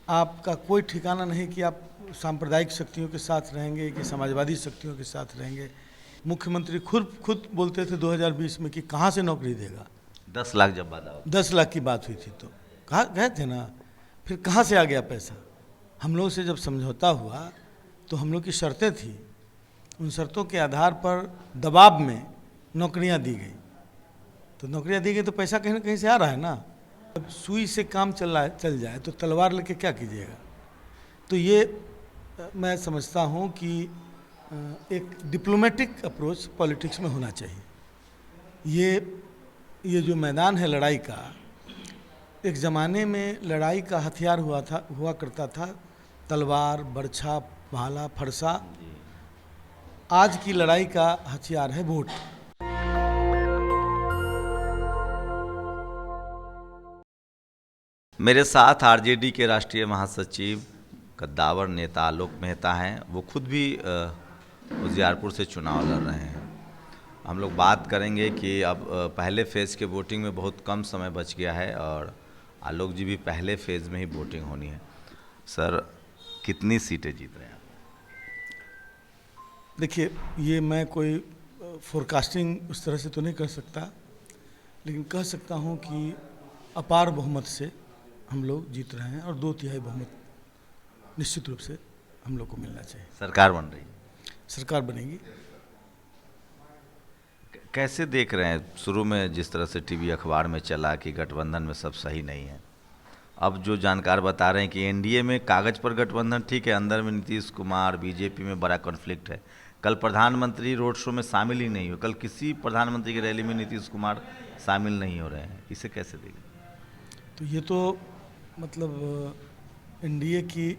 आपका कोई ठिकाना नहीं कि आप सांप्रदायिक शक्तियों के साथ रहेंगे कि समाजवादी शक्तियों के साथ रहेंगे। मुख्यमंत्री खुद बोलते थे 2020 में कि कहाँ से नौकरी देगा। 10 लाख जब वादा हो 10 लाख की बात हुई थी तो कहा गए थे ना, फिर कहाँ से आ गया पैसा। हम लोग से जब समझौता हुआ तो हम लोग की शर्तें थी, उन शर्तों के आधार पर दबाव में नौकरियां दी गई। तो नौकरियां दी गई तो पैसा कहीं ना कहीं से आ रहा है ना। अब सुई से काम चल जाए तो तलवार लेके क्या कीजिएगा। तो ये मैं समझता हूँ कि एक डिप्लोमेटिक अप्रोच पॉलिटिक्स में होना चाहिए। ये जो मैदान है लड़ाई का, एक ज़माने में लड़ाई का हथियार हुआ करता था तलवार, बरछा, भाला, फरसा। आज की लड़ाई का हथियार है वोट। मेरे साथ आरजेडी के राष्ट्रीय महासचिव कद्दावर नेता आलोक मेहता हैं। वो खुद भी उजियारपुर से चुनाव लड़ रहे हैं। हम लोग बात करेंगे कि अब पहले फेज़ के वोटिंग में बहुत कम समय बच गया है और आलोक जी भी पहले फेज़ में ही वोटिंग होनी है। सर, कितनी सीटें जीत रहे हैं आप? देखिए, ये मैं कोई फोरकास्टिंग उस तरह से तो नहीं कर सकता, लेकिन कह सकता हूँ कि अपार बहुमत से हम लोग जीत रहे हैं और 2/3 बहुमत निश्चित रूप से हम लोग को मिलना चाहिए। सरकार बन रही है, सरकार बनेगी। कैसे देख रहे हैं? शुरू में जिस तरह से टीवी अखबार में चला कि गठबंधन में सब सही नहीं है, अब जो जानकार बता रहे हैं कि एनडीए में कागज़ पर गठबंधन ठीक है, अंदर में नीतीश कुमार, बीजेपी में बड़ा कॉन्फ्लिक्ट है। कल प्रधानमंत्री रोड शो में शामिल ही नहीं हुए, कल किसी प्रधानमंत्री की रैली में नीतीश कुमार शामिल नहीं हो रहे हैं। इसे कैसे देखें? तो ये तो मतलब एनडीए की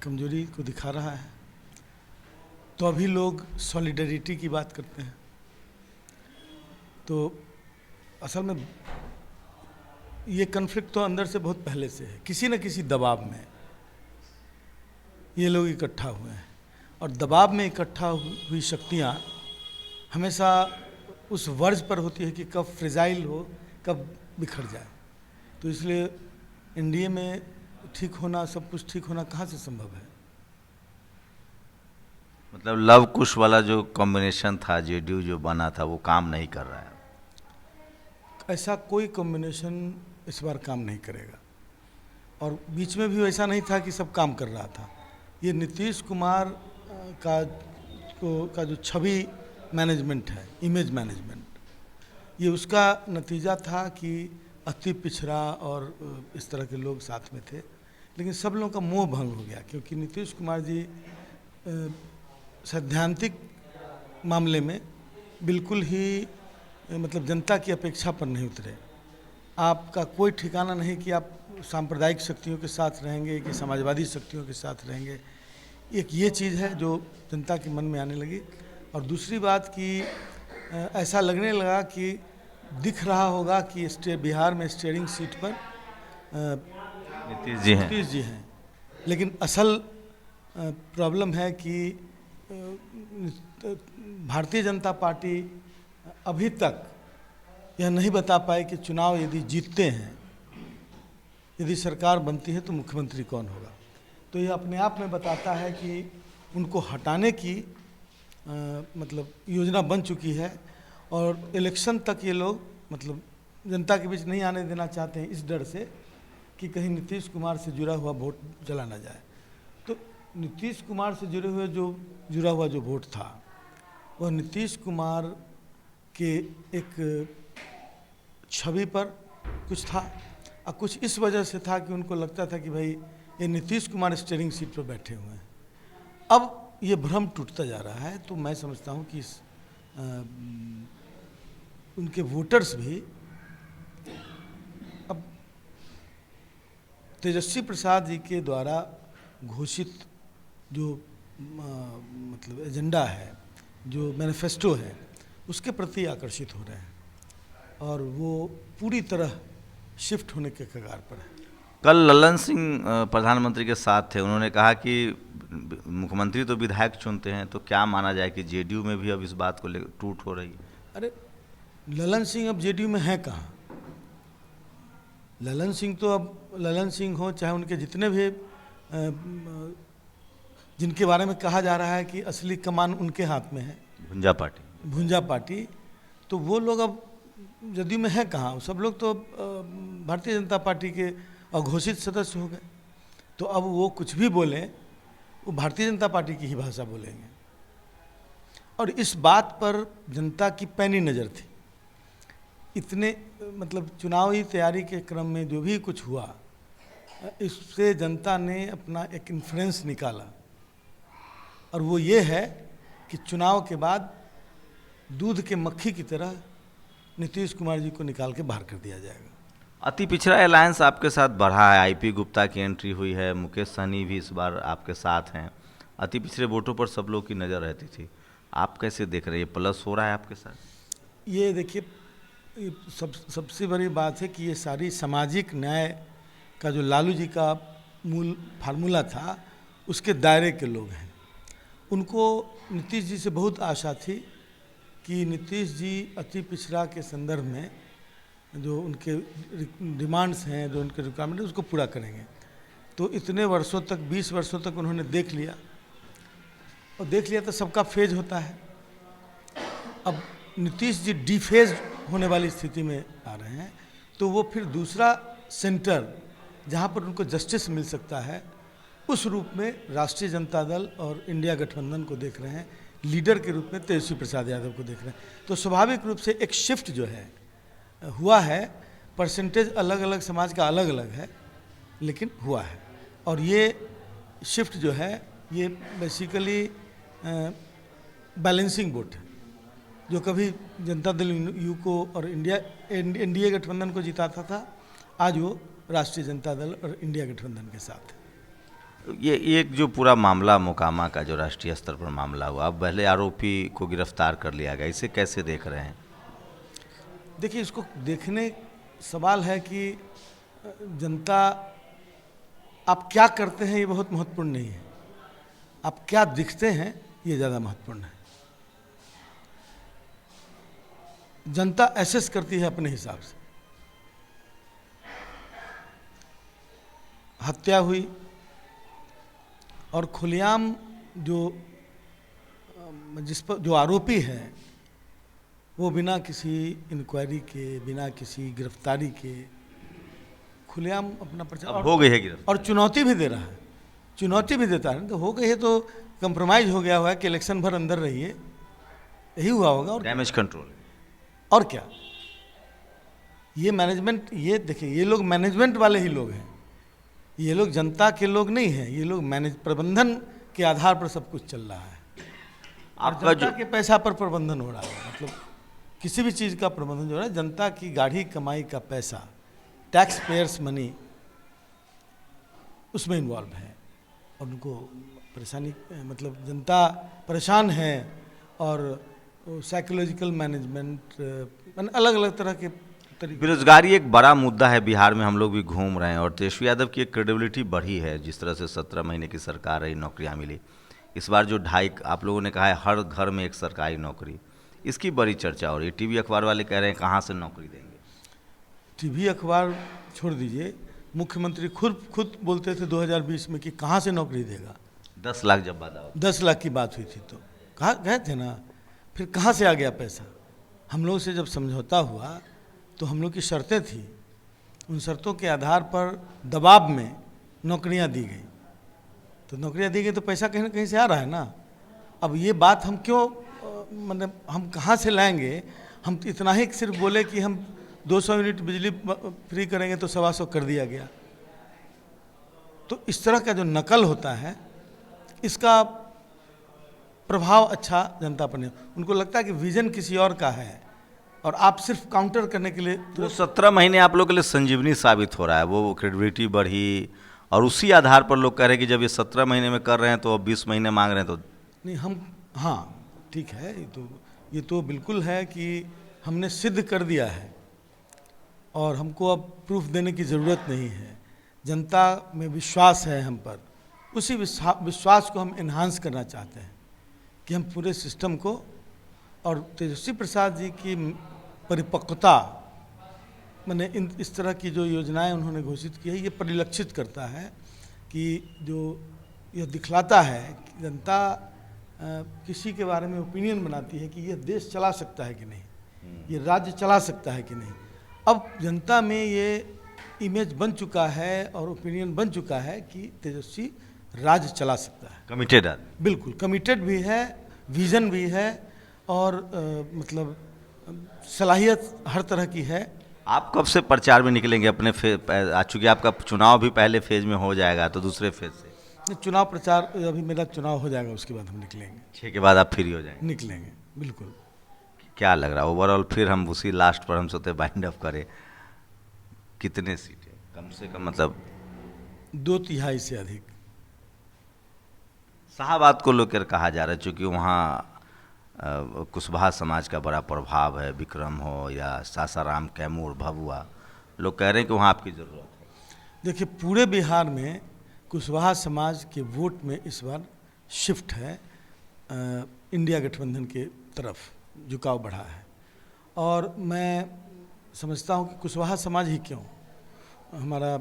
कमजोरी को दिखा रहा है। तो अभी लोग सॉलिडरिटी की बात करते हैं, तो असल में ये कन्फ्लिक्ट तो अंदर से बहुत पहले से है। किसी न किसी दबाव में ये लोग इकट्ठा हुए हैं और दबाव में इकट्ठा हुई शक्तियाँ हमेशा उस वर्ज पर होती है कि कब फ्रेजाइल हो, कब बिखर जाए। तो इसलिए एनडीए में ठीक होना, सब कुछ ठीक होना कहाँ से संभव है। मतलब लव कुश वाला जो कॉम्बिनेशन था, जेडीयू जो बना था, वो काम नहीं कर रहा है। ऐसा कोई कॉम्बिनेशन इस बार काम नहीं करेगा और बीच में भी वैसा नहीं था कि सब काम कर रहा था। ये नीतीश कुमार का जो छवि मैनेजमेंट है, इमेज मैनेजमेंट, ये उसका नतीजा था कि अति पिछड़ा और इस तरह के लोग साथ में थे। लेकिन सब लोगों का मोह भंग हो गया क्योंकि नीतीश कुमार जी सैद्धांतिक मामले में बिल्कुल ही मतलब जनता की अपेक्षा पर नहीं उतरे। आपका कोई ठिकाना नहीं कि आप सांप्रदायिक शक्तियों के साथ रहेंगे कि समाजवादी शक्तियों के साथ रहेंगे। एक ये चीज़ है जो जनता के मन में आने लगी। और दूसरी बात कि ऐसा लगने लगा कि दिख रहा होगा कि बिहार में स्टीयरिंग सीट पर नीतीश जी हैं, लेकिन असल प्रॉब्लम है कि भारतीय जनता पार्टी अभी तक यह नहीं बता पाए कि चुनाव यदि जीतते हैं, यदि सरकार बनती है तो मुख्यमंत्री कौन होगा। तो यह अपने आप में बताता है कि उनको हटाने की मतलब योजना बन चुकी है और इलेक्शन तक ये लोग मतलब जनता के बीच नहीं आने देना चाहते हैं, इस डर से कि कहीं नीतीश कुमार से जुड़ा हुआ वोट चला ना जाए। तो नीतीश कुमार से जुड़ा हुआ जो वोट था, वह नीतीश कुमार के एक छवि पर कुछ था और कुछ इस वजह से था कि उनको लगता था कि भाई ये नीतीश कुमार स्टीयरिंग सीट पर बैठे हुए हैं। अब ये भ्रम टूटता जा रहा है। तो मैं समझता हूँ कि उनके वोटर्स भी अब तेजस्वी प्रसाद जी के द्वारा घोषित जो मतलब एजेंडा है, जो मैनिफेस्टो है, उसके प्रति आकर्षित हो रहे हैं और वो पूरी तरह शिफ्ट होने के कगार पर है। कल ललन सिंह प्रधानमंत्री के साथ थे, उन्होंने कहा कि मुख्यमंत्री तो विधायक चुनते हैं, तो क्या माना जाए कि जेडीयू में भी अब इस बात को लेकर टूट हो रही है? अरे ललन सिंह अब जेडीयू में है कहाँ। ललन सिंह तो अब ललन सिंह हो चाहे उनके जितने भी जिनके बारे में कहा जा रहा है कि असली कमान उनके हाथ में है, भुंजा पार्टी, तो वो लोग अब जदयू में है कहाँ? सब लोग तो भारतीय जनता पार्टी के अघोषित सदस्य हो गए। तो अब वो कुछ भी बोलें, वो भारतीय जनता पार्टी की ही भाषा बोलेंगे। और इस बात पर जनता की पैनी नज़र थी। इतने मतलब चुनावी तैयारी के क्रम में जो भी कुछ हुआ, इससे जनता ने अपना एक इन्फ्लुएंस निकाला, और वो ये है कि चुनाव के बाद दूध के मक्खी की तरह नीतीश कुमार जी को निकाल के बाहर कर दिया जाएगा। अति पिछड़ा अलायंस आपके साथ बढ़ा है, आईपी गुप्ता की एंट्री हुई है, मुकेश सहनी भी इस बार आपके साथ हैं। अति पिछड़े वोटों पर सब लोग की नज़र रहती थी, आप कैसे देख रहे हैं? ये प्लस हो रहा है आपके साथ? ये देखिए, सबसे बड़ी बात है कि ये सारी सामाजिक न्याय का जो लालू जी का मूल फार्मूला था, उसके दायरे के लोग हैं। उनको नीतीश जी से बहुत आशा थी कि नीतीश जी अति पिछड़ा के संदर्भ में जो उनके डिमांड्स हैं, जो उनके रिक्वायरमेंट है, उसको पूरा करेंगे। तो इतने वर्षों तक, 20 वर्षों तक उन्होंने देख लिया, और देख लिया तो सबका फेज होता है। अब नीतीश जी डीफेज होने वाली स्थिति में आ रहे हैं, तो वो फिर दूसरा सेंटर जहाँ पर उनको जस्टिस मिल सकता है, उस रूप में राष्ट्रीय जनता दल और इंडिया गठबंधन को देख रहे हैं, लीडर के रूप में तेजस्वी प्रसाद यादव को देख रहे हैं। तो स्वाभाविक रूप से एक शिफ्ट जो है हुआ है, परसेंटेज अलग अलग समाज का अलग अलग है, लेकिन हुआ है। और ये शिफ्ट जो है, ये बेसिकली बैलेंसिंग वोट है, जो कभी जनता दल यू को और एनडीए गठबंधन को जिताता था, आज वो राष्ट्रीय जनता दल और इंडिया गठबंधन के साथ है। ये एक जो पूरा मामला मोकामा का जो राष्ट्रीय स्तर पर मामला हुआ, अब पहले आरोपी को गिरफ्तार कर लिया गया, इसे कैसे देख रहे हैं? देखिए, इसको देखने सवाल है कि जनता, आप क्या करते हैं ये बहुत महत्वपूर्ण नहीं है, आप क्या दिखते हैं ये ज़्यादा महत्वपूर्ण है। जनता एसेस करती है अपने हिसाब से। हत्या हुई और खुलेआम जिस पर जो आरोपी है, वो बिना किसी इंक्वायरी के, बिना किसी गिरफ्तारी के खुलेआम अपना प्रचार हो गई है गिरफ्तार, और चुनौती भी दे रहा है, चुनौती भी देता है। तो हो गई है तो कंप्रोमाइज हो गया हुआ है कि इलेक्शन भर अंदर रहिए, यही हुआ होगा। और डैमेज कंट्रोल, और क्या, ये मैनेजमेंट, ये देखिए, ये लोग मैनेजमेंट वाले ही लोग हैं, ये लोग जनता के लोग नहीं हैं, ये लोग प्रबंधन के आधार पर सब कुछ चल रहा है। और जनता के पैसा पर प्रबंधन हो रहा है, मतलब किसी भी चीज़ का प्रबंधन जो है, जनता की गाढ़ी कमाई का पैसा, टैक्स पेयर्स मनी, उसमें इन्वॉल्व है। और उनको परेशानी, मतलब जनता परेशान है, और साइकोलॉजिकल मैनेजमेंट, अलग अलग तरह के तरीके। बेरोजगारी एक बड़ा मुद्दा है बिहार में, हम लोग भी घूम रहे हैं, और तेजस्वी यादव की एक क्रेडिबिलिटी बढ़ी है, जिस तरह से 17 महीने की सरकार रही, नौकरियां मिली। इस बार जो 2.5, आप लोगों ने कहा है हर घर में एक सरकारी नौकरी, इसकी बड़ी चर्चा हो रही है। टीवी अखबार वाले कह रहे हैं कहाँ से नौकरी देंगे? टीवी अखबार छोड़ दीजिए, मुख्यमंत्री खुद बोलते थे 2020 में कि कहाँ से नौकरी देगा। 10 लाख जब बात 10 लाख की बात हुई थी तो कहा गए थे ना, फिर कहाँ से आ गया पैसा? हम लोग से जब समझौता हुआ तो हम लोग की शर्तें थी, उन शर्तों के आधार पर दबाव में नौकरियां दी गई, तो नौकरियां दी गई तो पैसा कहीं ना कहीं से आ रहा है ना। अब ये बात हम क्यों, मतलब हम कहाँ से लाएंगे? हम इतना ही सिर्फ बोले कि हम 200 यूनिट बिजली फ्री करेंगे तो 125 कर दिया गया। तो इस तरह का जो नकल होता है, इसका प्रभाव अच्छा जनता पर नहीं। उनको लगता है कि विजन किसी और का है और आप सिर्फ काउंटर करने के लिए। तो 17 महीने आप लोग के लिए संजीवनी साबित हो रहा है, वो क्रेडिबिलिटी बढ़ी, और उसी आधार पर लोग कह रहे हैं कि जब ये 17 महीने में कर रहे हैं तो अब 20 महीने मांग रहे हैं, तो नहीं, हम, हाँ ठीक है, ये तो बिल्कुल है कि हमने सिद्ध कर दिया है और हमको अब प्रूफ देने की ज़रूरत नहीं है। जनता में विश्वास है हम पर, उसी विश्वास को हम एनहांस करना चाहते हैं कि हम पूरे सिस्टम को, और तेजस्वी प्रसाद जी की परिपक्वता, मैंने इस तरह की जो योजनाएं उन्होंने घोषित की है, ये परिलक्षित करता है कि जो यह दिखलाता है कि जनता किसी के बारे में ओपिनियन बनाती है कि यह देश चला सकता है कि नहीं, ये राज्य चला सकता है कि नहीं। अब जनता में ये इमेज बन चुका है और ओपिनियन बन चुका है कि तेजस्वी राज्य चला सकता है। कमिटेड आदमी। बिल्कुल कमिटेड भी है, विजन भी है और मतलब सलाहियत हर तरह की है। आप कब से प्रचार में निकलेंगे अपने चूँकि आपका चुनाव भी पहले फेज में हो जाएगा तो दूसरे फेज से चुनाव प्रचार, अभी मेरा चुनाव हो जाएगा उसके बाद हम निकलेंगे। 6 के बाद आप फ्री हो जाएंगे? निकलेंगे बिल्कुल। क्या लग रहा है ओवरऑल, फिर हम उसी लास्ट पर हम सोचते बाइंड अप करें, कितने सीटें कम से कम, मतलब 2/3 से अधिक। शाहाबाद को लेकर कहा जा रहा है चूँकि वहाँ कुशवाहा समाज का बड़ा प्रभाव है, विक्रम हो या सासाराम, कैमूर, भभुआ, लोग कह रहे हैं कि वहाँ आपकी ज़रूरत है। देखिए पूरे बिहार में कुशवाहा समाज के वोट में इस बार शिफ्ट है, इंडिया गठबंधन के तरफ झुकाव बढ़ा है। और मैं समझता हूँ कि कुशवाहा समाज ही क्यों, हमारा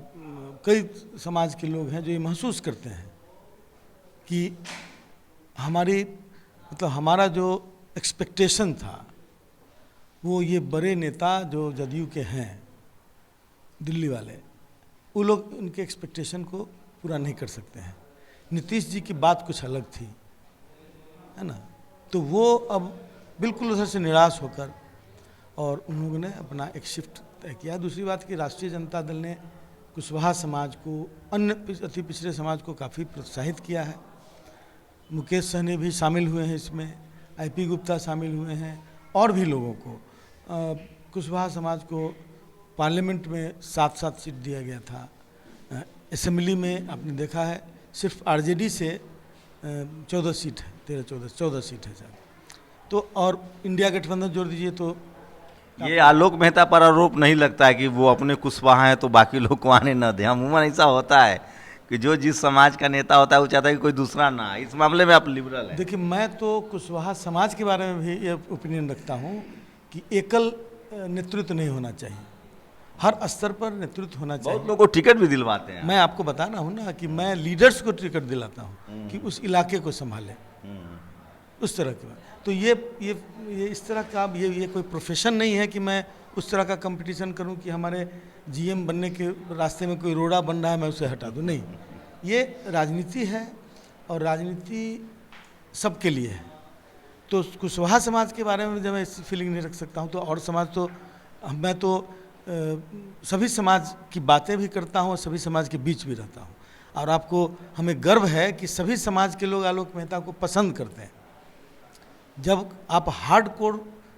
कई समाज के लोग हैं जो ये महसूस करते हैं कि हमारी मतलब हमारा जो एक्सपेक्टेशन था वो ये बड़े नेता जो जदयू के हैं दिल्ली वाले, वो लोग उनके एक्सपेक्टेशन को पूरा नहीं कर सकते हैं। नीतीश जी की बात कुछ अलग थी, है ना, तो वो अब बिल्कुल उधर से निराश होकर और उन लोगों ने अपना एक शिफ्ट तय किया। दूसरी बात कि राष्ट्रीय जनता दल ने कुशवाहा समाज को, अन्य अति पिछड़े समाज को काफ़ी प्रोत्साहित किया है। मुकेश सहनी भी शामिल हुए हैं इसमें, IP गुप्ता शामिल हुए हैं और भी लोगों को। कुशवाहा समाज को पार्लियामेंट में 7 सीट दिया गया था। असेंबली में आपने देखा है सिर्फ RJD से 14 सीट है, 13-14 सीट है शायद। तो और इंडिया गठबंधन जोड़ दीजिए तो ये आलोक मेहता पर आरोप नहीं लगता है कि वो अपने कुशवाहा हैं तो बाकी लोग को आने न दें? अमूमन ऐसा होता है कि जो जिस समाज का नेता होता है वो चाहता है कि कोई दूसरा ना आए। इस मामले में आप लिबरल हैं? देखिए मैं तो कुशवाहा समाज के बारे में भी ये ओपिनियन रखता हूँ कि एकल नेतृत्व नहीं होना चाहिए, हर स्तर पर नेतृत्व होना चाहिए। बहुत लोगों को टिकट भी दिलवाते हैं। मैं आपको बता रहा हूँ ना कि मैं लीडर्स को टिकट दिलाता हूँ कि उस इलाके को संभालें, उस तरह की बात। तो ये इस तरह का ये कोई प्रोफेशन नहीं है कि मैं उस तरह का कंपटीशन करूं कि हमारे GM बनने के रास्ते में कोई रोड़ा बन रहा है मैं उसे हटा दूं। नहीं, ये राजनीति है और राजनीति सबके लिए है। तो कुशवाहा समाज के बारे में जब मैं ऐसी फीलिंग नहीं रख सकता हूं तो और समाज तो मैं तो सभी समाज की बातें भी करता हूं और सभी समाज के बीच भी रहता हूं। और आपको हमें गर्व है कि सभी समाज के लोग आलोक मेहता को पसंद करते हैं। जब आप हार्डकोर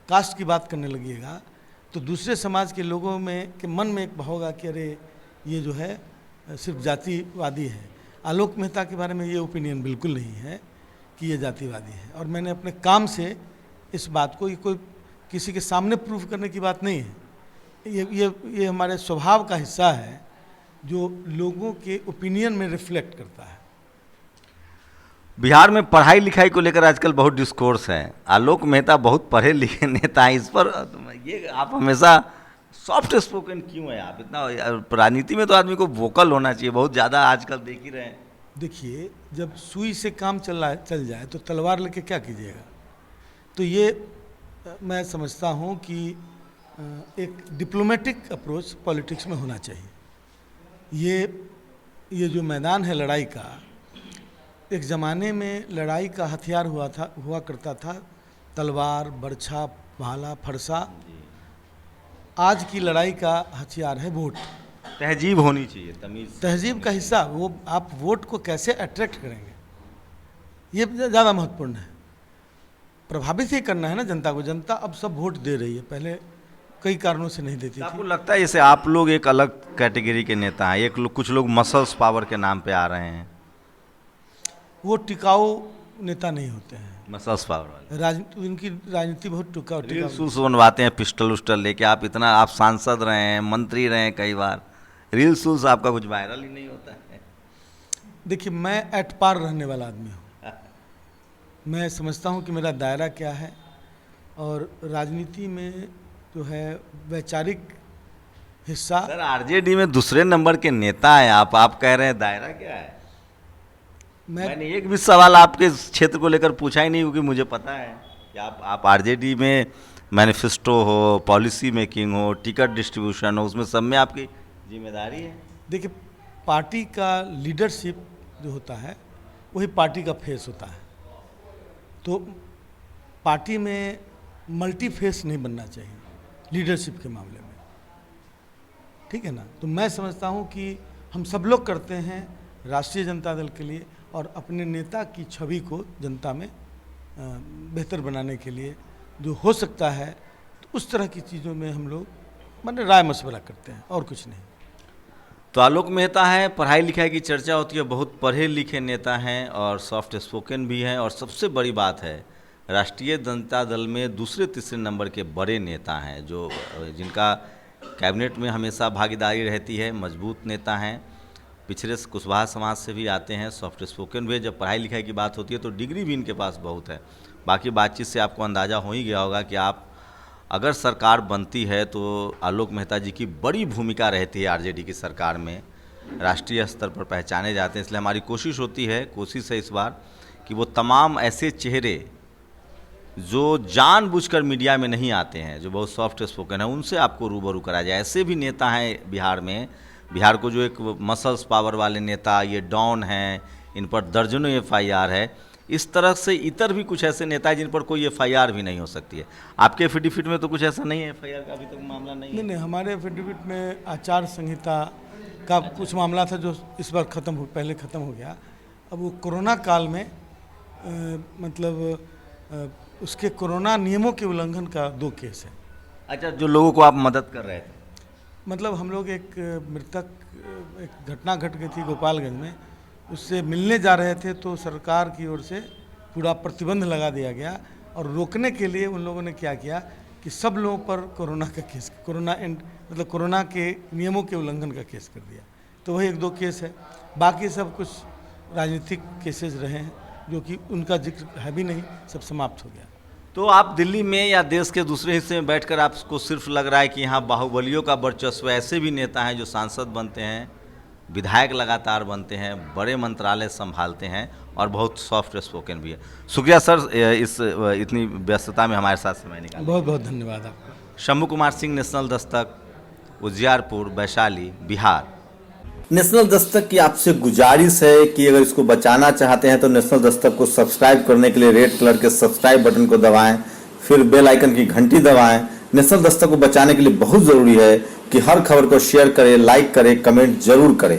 कास्ट की बात करने लगिएगा तो दूसरे समाज के लोगों में के मन में एक होगा कि अरे ये जो है सिर्फ जातिवादी है। आलोक मेहता के बारे में ये ओपिनियन बिल्कुल नहीं है कि ये जातिवादी है। और मैंने अपने काम से इस बात को, ये कोई किसी के सामने प्रूफ करने की बात नहीं है, ये हमारे स्वभाव का हिस्सा है जो लोगों के ओपिनियन में रिफ्लेक्ट करता है। बिहार में पढ़ाई लिखाई को लेकर आजकल बहुत डिस्कोर्स है। आलोक मेहता बहुत पढ़े लिखे नेता हैं, इस पर ये आप हमेशा सॉफ्ट स्पोकन क्यों है? आप इतना, राजनीति में तो आदमी को वोकल होना चाहिए, बहुत ज़्यादा आजकल देख ही रहे हैं। देखिए जब सुई से काम चल जाए तो तलवार लेके क्या कीजिएगा। तो ये मैं समझता हूँ कि एक डिप्लोमेटिक अप्रोच पॉलिटिक्स में होना चाहिए। ये जो मैदान है लड़ाई का, एक ज़माने में लड़ाई का हथियार हुआ करता था तलवार, बरछा, भाला, फरसा। आज की लड़ाई का हथियार है वोट। तहजीब होनी चाहिए, तमीज़, तहजीब का हिस्सा वो आप वोट को कैसे अट्रैक्ट करेंगे, ये ज़्यादा महत्वपूर्ण है। प्रभावित ही करना है ना जनता को। जनता अब सब वोट दे रही है, पहले कई कारणों से नहीं देती थी। आपको लगता है जैसे आप लोग एक अलग कैटेगरी के नेता हैं, कुछ लोग मसल्स पावर के नाम पे आ रहे हैं, वो टिकाऊ नेता नहीं होते हैं। मसल्स पावर वाले उनकी राजनीति बहुत टिकाऊ रील्स बनवाते हैं, पिस्टल उस्टल लेके। आप इतना, आप सांसद रहे हैं, मंत्री रहे हैं कई बार, रील्स आपका कुछ वायरल ही नहीं होता है। देखिए मैं एट पार रहने वाला आदमी हूँ। मैं समझता हूँ कि मेरा दायरा क्या है और राजनीति में जो है वैचारिक हिस्सा। सर RJD में दूसरे नंबर के नेता हैं आप कह रहे हैं दायरा क्या है? मैंने एक भी सवाल आपके क्षेत्र को लेकर पूछा ही नहीं, क्योंकि मुझे पता है कि आप आरजेडी में मैनिफेस्टो हो, पॉलिसी मेकिंग हो, टिकट डिस्ट्रीब्यूशन हो, उसमें सब में आपकी जिम्मेदारी है। देखिए, पार्टी का लीडरशिप जो होता है वही पार्टी का फेस होता है। तो पार्टी में मल्टी फेस नहीं बनना चाहिए लीडरशिप के मामले में, ठीक है ना। तो मैं समझता हूँ कि हम सब लोग करते हैं राष्ट्रीय जनता दल के लिए और अपने नेता की छवि को जनता में बेहतर बनाने के लिए जो हो सकता है, तो उस तरह की चीज़ों में हम लोग माने राय मशवरा करते हैं और कुछ नहीं। तो आलोक मेहता है, पढ़ाई लिखाई की चर्चा होती है, बहुत पढ़े लिखे नेता हैं और सॉफ्ट स्पोकन भी हैं, और सबसे बड़ी बात है राष्ट्रीय जनता दल में दूसरे तीसरे नंबर के बड़े नेता हैं, जो जिनका कैबिनेट में हमेशा भागीदारी रहती है, मजबूत नेता हैं, पिछड़े कुशवाहा समाज से भी आते हैं, सॉफ्ट स्पोकन भी। जब पढ़ाई लिखाई की बात होती है तो डिग्री भी इनके पास बहुत है। बाकी बातचीत से आपको अंदाज़ा हो ही गया होगा कि आप अगर सरकार बनती है तो आलोक मेहता जी की बड़ी भूमिका रहती है आरजेडी की सरकार में, राष्ट्रीय स्तर पर पहचाने जाते हैं। इसलिए हमारी कोशिश है इस बार कि वो तमाम ऐसे चेहरे जो जानबूझकर मीडिया में नहीं आते हैं, जो बहुत सॉफ्ट स्पोकन है, उनसे आपको रूबरू करा जाए। ऐसे भी नेता हैं बिहार में, बिहार को जो एक मसल्स पावर वाले नेता, ये डॉन हैं, इन पर दर्जनों FIR है। इस तरह से इतर भी कुछ ऐसे नेता हैं जिन पर कोई FIR भी नहीं हो सकती है। आपके एफिडेविट में तो कुछ ऐसा नहीं है, FIR का अभी तक मामला नहीं है? नहीं, हमारे एफिडेविट में आचार संहिता का कुछ मामला था जो इस बार पहले ख़त्म हो गया। अब वो कोरोना काल में उसके कोरोना नियमों के उल्लंघन का 2 केस है। अच्छा, जो लोगों को आप मदद कर रहे थे? मतलब हम लोग एक घटना घट गई थी गोपालगंज में, उससे मिलने जा रहे थे तो सरकार की ओर से पूरा प्रतिबंध लगा दिया गया, और रोकने के लिए उन लोगों ने क्या किया कि सब लोगों पर कोरोना के नियमों के उल्लंघन का केस कर दिया। तो वही 1-2 केस है, बाकी सब कुछ राजनीतिक केसेस रहे हैं जो कि उनका जिक्र है भी नहीं, सब समाप्त हो गया। तो आप दिल्ली में या देश के दूसरे हिस्से में बैठकर आपको सिर्फ लग रहा है कि यहाँ बाहुबलियों का वर्चस्व, ऐसे भी नेता हैं जो सांसद बनते हैं, विधायक लगातार बनते हैं, बड़े मंत्रालय संभालते हैं और बहुत सॉफ्ट स्पोकन भी है। शुक्रिया सर, इस इतनी व्यस्तता में हमारे साथ समय निकाला। बहुत बहुत धन्यवाद आपका। शंभू कुमार सिंह, नेशनल दस्तक, उजियारपुर, वैशाली, बिहार। नेशनल दस्तक की आपसे गुजारिश है कि अगर इसको बचाना चाहते हैं तो नेशनल दस्तक को सब्सक्राइब करने के लिए रेड कलर के सब्सक्राइब बटन को दबाएं, फिर बेल आइकन की घंटी दबाएं। नेशनल दस्तक को बचाने के लिए बहुत जरूरी है कि हर खबर को शेयर करें, लाइक करें, कमेंट जरूर करें।